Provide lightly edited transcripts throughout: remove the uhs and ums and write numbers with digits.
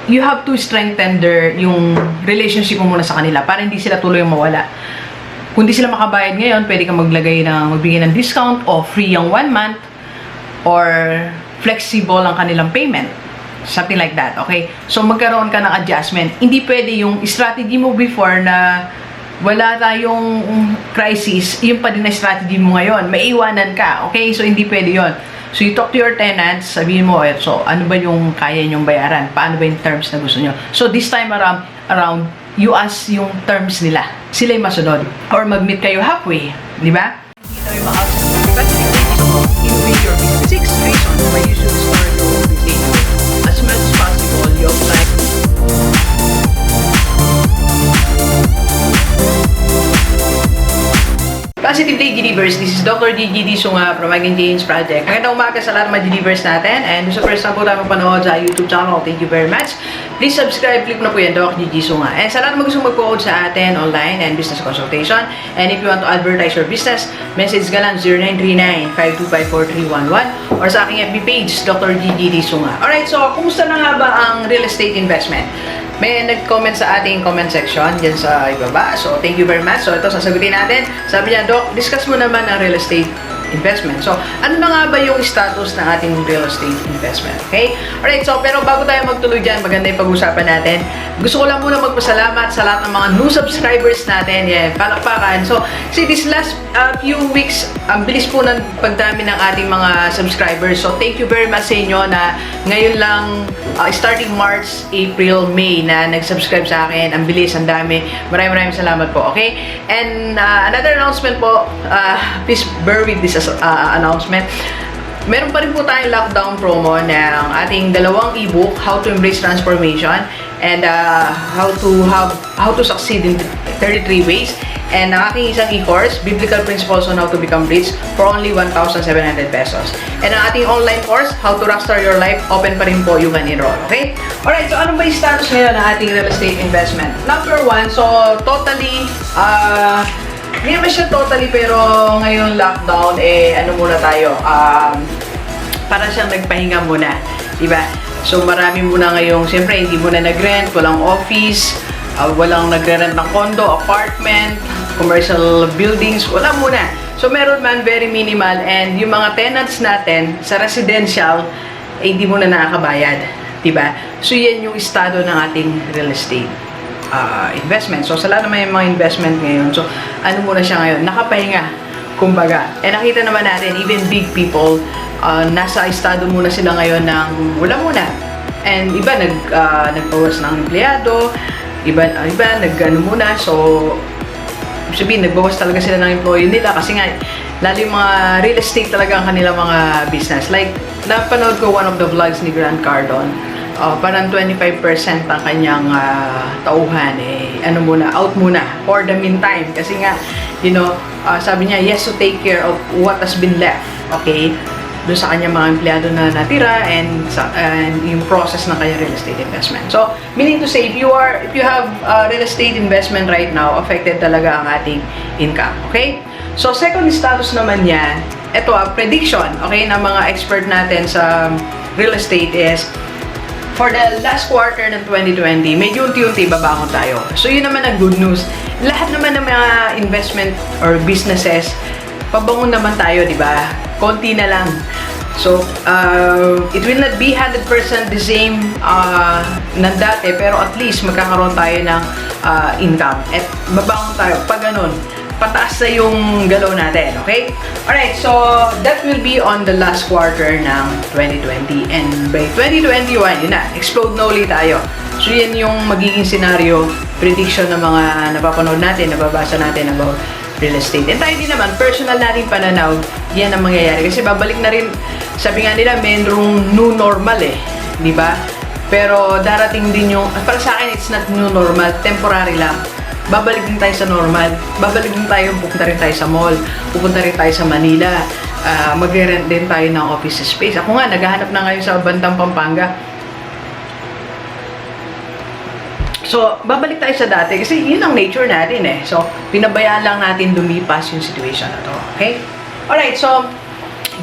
you have to strengthen yung relationship mo muna sa kanila para hindi sila tuloy mawala. Kung di sila makabayad ngayon, pwede kang magbigay ng discount o free yung 1 month or flexible ang kanilang payment. Something like that, okay? So, magkaroon ka ng adjustment. Hindi pwede yung strategy mo before na wala tayong crisis, yun pa din na strategy mo ngayon. Maiiwanan ka, okay? So, hindi pwede yun. So, you talk to your tenants, sabihin mo, so, ano ba yung kaya nyong bayaran? Paano ba yung terms na gusto nyo? So, this time around you ask yung terms nila. Sila yung masunod. Or mag-meet kayo halfway, di ba? Hindi tayo ma-out. But in your business, 6 reasons why you should start your business. As much as possible, you apply. Positive Day, Gidivers. This is Dr. Gigi Sunga from James Project. Magandang umaga sa lahat ng mga Gidivers natin. And sa first time po tayo mapanood sa YouTube channel, thank you very much. Please subscribe, click na po yan, Doc Gigi Sunga. And sa lahat ng gusto mag-code sa atin, online and business consultation. And if you want to advertise your business, message ka lang 0939-525-4311 or sa aking FB page, Dr. Gigi Sunga. Alright, so kumusta na nga ba ang real estate investment? May nag-comment sa ating comment section dyan sa ibaba. So, thank you very much. So, ito, sasagutin natin. Sabi niya, Doc, discuss mo naman ang real estate investment. So, ano na nga ba yung status ng ating real estate investment? Okay? Alright, so, pero bago tayo magtuloy dyan, maganda yung pag-usapan natin. Gusto ko lang muna magpasalamat sa lahat ng mga new subscribers natin. Yan, palakpakan. So, see, this last few weeks, ang bilis po ng pagdami ng ating mga subscribers. So, thank you very much sa inyo na ngayon lang, starting March, April, May, na nag-subscribe sa akin. Ang bilis, ang dami. Maraming salamat po, okay? And another announcement po, please bear with this announcement. Meron pa rin po tayong lockdown promo ng ating dalawang ebook, How to Embrace Transformation and How to Succeed in 33 Ways. And ang aking isang e-course, Biblical Principles on How to Become Rich for only 1,700 pesos. And ang ating online course, How to Rockstar Your Life, open pa rin po, you can enroll. Okay? Alright, so ano ba yung status ngayon ng ating real estate investment? Number 1, so totally, hindi naman siya totally, pero ngayong lockdown, ano muna tayo, parang siyang nagpahinga muna, diba? So, marami muna ngayong, siyempre, hindi muna nag-rent, walang office, walang nagre-rent ng condo, apartment, commercial buildings, wala muna. So, meron man, very minimal, and yung mga tenants natin sa residential, hindi muna nakakabayad, diba? So, yan yung estado ng ating real estate investment. So, sa lahat naman yung mga investment ngayon. So, ano muna siya ngayon? Nakapahinga, kumbaga. And nakita naman natin, even big people, nasa estado muna sila ngayon ng wala muna. And iba, nagpawas ng empleyado, iba nag-ano muna. So, sabihin, nagbawas talaga sila ng employee nila kasi nga, lalo yung mga real estate talaga ang kanilang mga business. Like, napanood ko one of the vlogs ni Grant Cardone. Parang 25% ang kanyang tauhan, ano muna, out muna for the meantime. Kasi nga, you know, sabi niya, yes to take care of what has been left, okay? Doon sa kanyang mga empleyado na natira and yung process ng kanyang real estate investment. So, meaning to say, if you have real estate investment right now, affected talaga ang ating income, okay? So, second status naman yan, ito prediction, okay, ng mga expert natin sa real estate is, for the last quarter ng 2020, medyo unti-unti babangon tayo. So, yun naman ang good news. Lahat naman ng mga investment or businesses, pabangon naman tayo, di ba? Konti na lang. So, it will not be 100% the same ng dati, pero at least magkakaroon tayo ng income. At babangon tayo. Pag ganun, pataas na yung galaw natin, okay? Alright, so that will be on the last quarter ng 2020. And by 2021, yun na, explode na ulit tayo. So, yan yung magiging scenario, prediction ng mga napapanood natin, nababasa natin about real estate. And tayo din naman, personal natin pananaw, yan ang mangyayari. Kasi babalik na rin, sabi nga nila, merong new normal di ba? Pero darating din yung, para sa akin, it's not new normal, temporary lang. Babalik din tayo sa normal. Babalik din tayo, pupunta rin tayo sa mall, pupunta rin tayo sa Manila, magre-rent din tayo ng office space. Ako nga, naghahanap na ngayon sa Bandang Pampanga. So, babalik tayo sa dati kasi yun ang nature natin So, pinabayaan lang natin lumipas yung situation na to. Okay? Alright, so,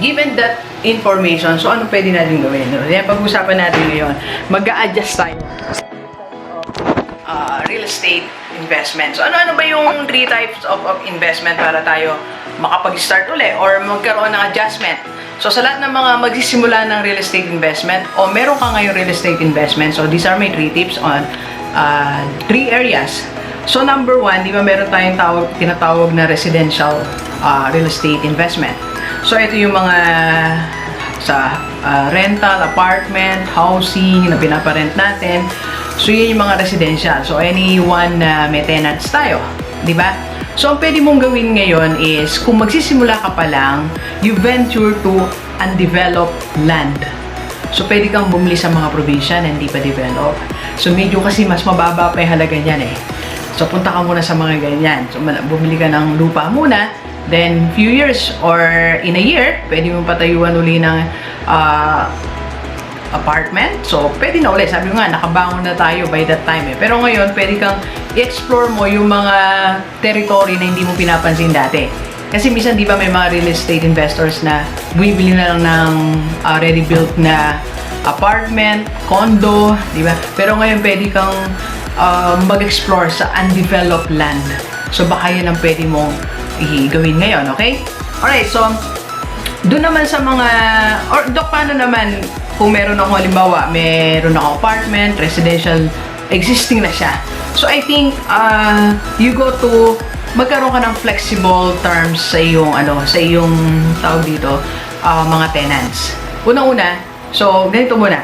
given that information. So, ano pwede natin gawin? Yan, pag-usapan natin ngayon. Mag-a-adjust tayo. Real estate investment. So, ano ba yung 3 types of investment para tayo makapag-start uli or magkaroon ng adjustment? So, sa lahat ng mga magsisimula ng real estate investment o meron ka ngayong real estate investment, so these are my 3 tips on 3 areas. So, number 1, di ba meron tayong tinatawag na residential real estate investment. So, ito yung mga sa rental, apartment, housing na pinaparent natin. So, yun yung mga residential. So, anyone na may tenants tayo. Di ba? So, ang pwede mong gawin ngayon is, kung magsisimula ka pa lang, you venture to undeveloped land. So, pwede kang bumili sa mga probinsya na hindi pa develop. So, medyo kasi mas mababa pa yung halaga niyan eh. So, punta ka muna sa mga ganyan. So, bumili ka ng lupa muna. Then, few years or in a year, pwede mong patayuan uli ng apartment. So, pwede na ulit. Sabi ko nga, nakabangon na tayo by that time eh. Pero ngayon, pwede kang i-explore mo yung mga territory na hindi mo pinapansin dati. Kasi minsan, di ba, may mga real estate investors na bumibili na lang ng ready-built na apartment, condo, di ba? Pero ngayon, pwede kang mag-explore sa undeveloped land. So, baka yan ang pwede mong gawin ngayon, okay? Alright, so, doon naman sa mga, or Dok, paano naman kung meron ako, halimbawa, meron ako apartment, residential, existing na siya. So, I think, you go to, magkaroon ka ng flexible terms sa iyong, tawag dito, mga tenants. Unang-una, so, ganito muna,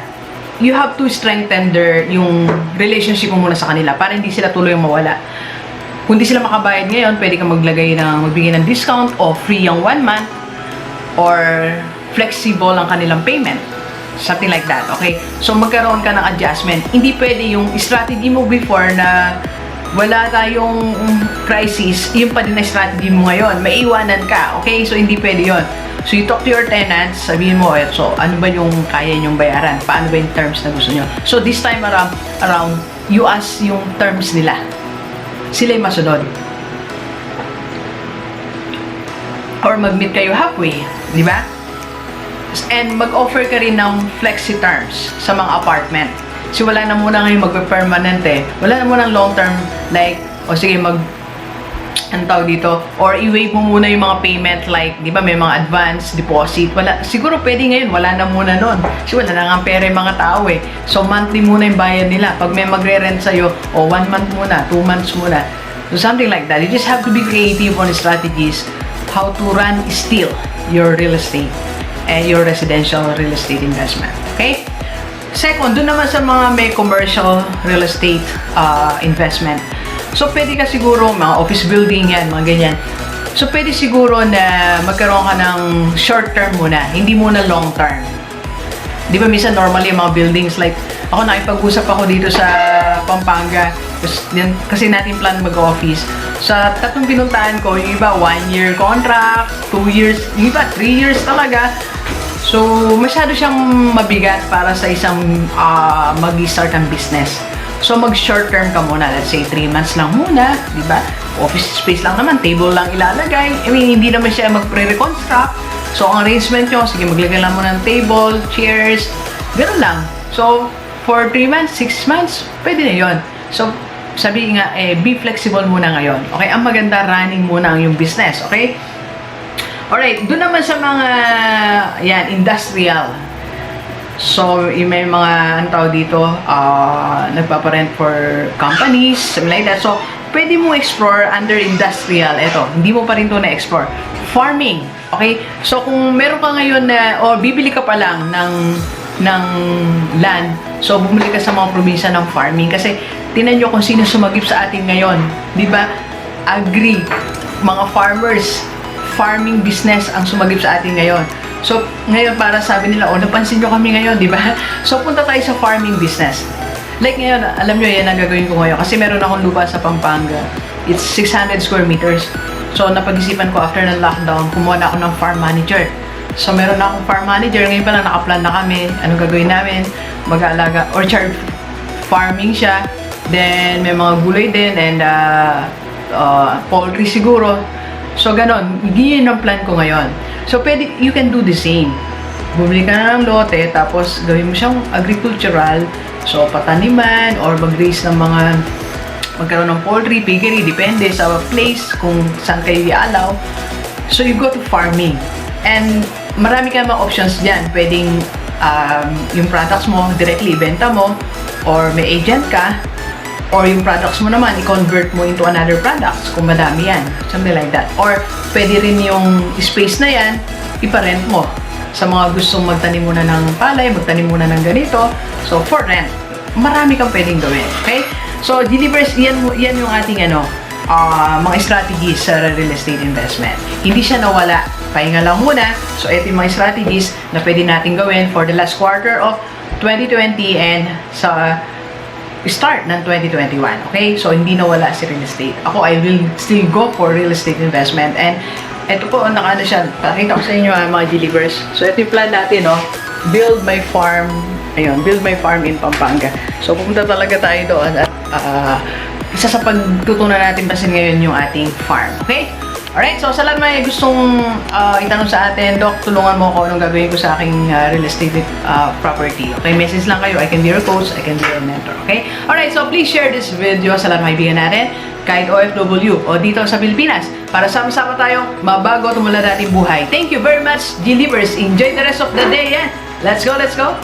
you have to strengthen yung relationship mo muna sa kanila para hindi sila tuluyang mawala. Kung di sila makabayad ngayon, pwede kang magbigay ng discount o free yung 1 month or flexible ang kanilang payment. Something like that, okay? So, magkaroon ka ng adjustment. Hindi pwede yung strategy mo before na wala tayong crisis, yun pa din na strategy mo ngayon. Maiiwanan ka, okay? So, hindi pwede yun. So, you talk to your tenants, sabihin mo, so, ano ba yung kaya nyong bayaran? Paano ba yung terms na gusto nyo? So, this time around you ask yung terms nila. Sila yung masunod. Or mag-meet kayo halfway, di ba? And mag-offer ka rin ng flexi terms sa mga apartment. Kasi wala na muna ngayon magpe-permanent eh. Wala na muna long term like, o sige ang tawag dito, or i-waive mo muna yung mga payment like, di ba may mga advance deposit. Wala, siguro pwede ngayon, wala na muna nun. Kasi wala na nga pera yung mga tao eh. So monthly muna yung bayad nila. Pag may magre-rent sa'yo, o 1 month muna, 2 months muna. So something like that. You just have to be creative on strategies how to run still your real estate and your residential real estate investment. Okay? Second, doon naman sa mga may commercial real estate investment. So, pwede ka siguro, mga office building yan, mga ganyan. So, pwede siguro na magkaroon ka ng short term muna, hindi muna long term. Di ba, minsan normally mga buildings like, ako nakipag-usap ako dito sa Pampanga, kasi natin plan mag-office. Sa tatlong pinuntahan ko, yung iba 1 year contract, 2 years, yung iba 3 years talaga. So, masyado siyang mabigat para sa isang mag-start ng business. So, mag-short term ka muna. Let's say, 3 months lang muna. Diba? Office space lang naman. Table lang ilalagay. I mean, hindi naman siya mag-pre-reconstruct. So, ang arrangement nyo, sige, maglagay lang muna ng table, chairs. Ganun lang. So, for 3 months, 6 months, pwede na yun. So, sabi nga, be flexible muna ngayon. Okay? Ang maganda, running muna ang yung business. Okay? Alright, doon naman sa mga industrial. So, may mga tao dito, nagpaparent for companies, something like that. So, pwede mo explore under industrial. Ito, hindi mo pa rin ito na-explore. Farming, okay? So, kung meron ka ngayon na, o bibili ka pa lang ng land, so, bumili ka sa mga probinsya ng farming. Kasi, tinan nyo kung sino sumagip sa atin ngayon. Di ba? Agri, mga farmers, farming business ang sumagip sa atin ngayon. So, ngayon para sabi nila, napansin nyo kami ngayon, di ba? So, punta tayo sa farming business. Like ngayon, alam nyo, yan ang gagawin ko ngayon. Kasi meron akong lupa sa Pampanga. It's 600 square meters. So, napag-isipan ko after ng lockdown, kumuha na ako ng farm manager. So, meron na akong farm manager. Ngayon pa lang, nakaplan na kami. Anong gagawin namin? Mag-aalaga, orchard farming siya. Then, may mga gulay din and poultry siguro. So, ganon. Yun ang plan ko ngayon. So, pwede, you can do the same. bumili ka na ng lote, tapos gawin mo siyang agricultural, so pataniman, or mag-raise ng mga, magkaroon ng poultry, piggery, depende sa place kung saan kayo i-allow. So you go to farming. And marami ka mga options dyan. Pwedeng yung products mo, directly ibenta mo, or may agent ka, or yung products mo naman, i-convert mo into another products kung madami yan. Something like that. Or pwede rin yung space na yan, iparent mo sa mga gustong magtanim muna ng palay, magtanim muna ng ganito. So, for rent. Marami kang pwedeng gawin. Okay? So, delivers, yan yung ating mga strategies sa real estate investment. Hindi siya nawala. Pahinga lang muna. So, ito yung mga strategies na pwede natin gawin for the last quarter of 2020 and sa start ng 2021. Okay? So, hindi nawala si real estate. Ako, I will still go for real estate investment. And ito po, nakaano siya. Pakita ko sa inyo mga delivers. So, ito yung plan natin, no? Build my farm. Ayun, build my farm in Pampanga. So, pupunta talaga tayo doon at isa sa pagtutunan natin kasi ngayon yung ating farm. Okay? Alright, so sa lahat may gustong itanong sa atin, Doc, tulungan mo ako anong gagawin ko sa aking real estate property. Okay, message lang kayo. I can be your coach, I can be your mentor. Okay? Alright, so please share this video sa lahat ng kaibigan natin, kahit OFW o dito sa Pilipinas, para sama-sama tayo mabago at tumula natin buhay. Thank you very much, Delivers. Enjoy the rest of the day. Yeah? Let's go, let's go!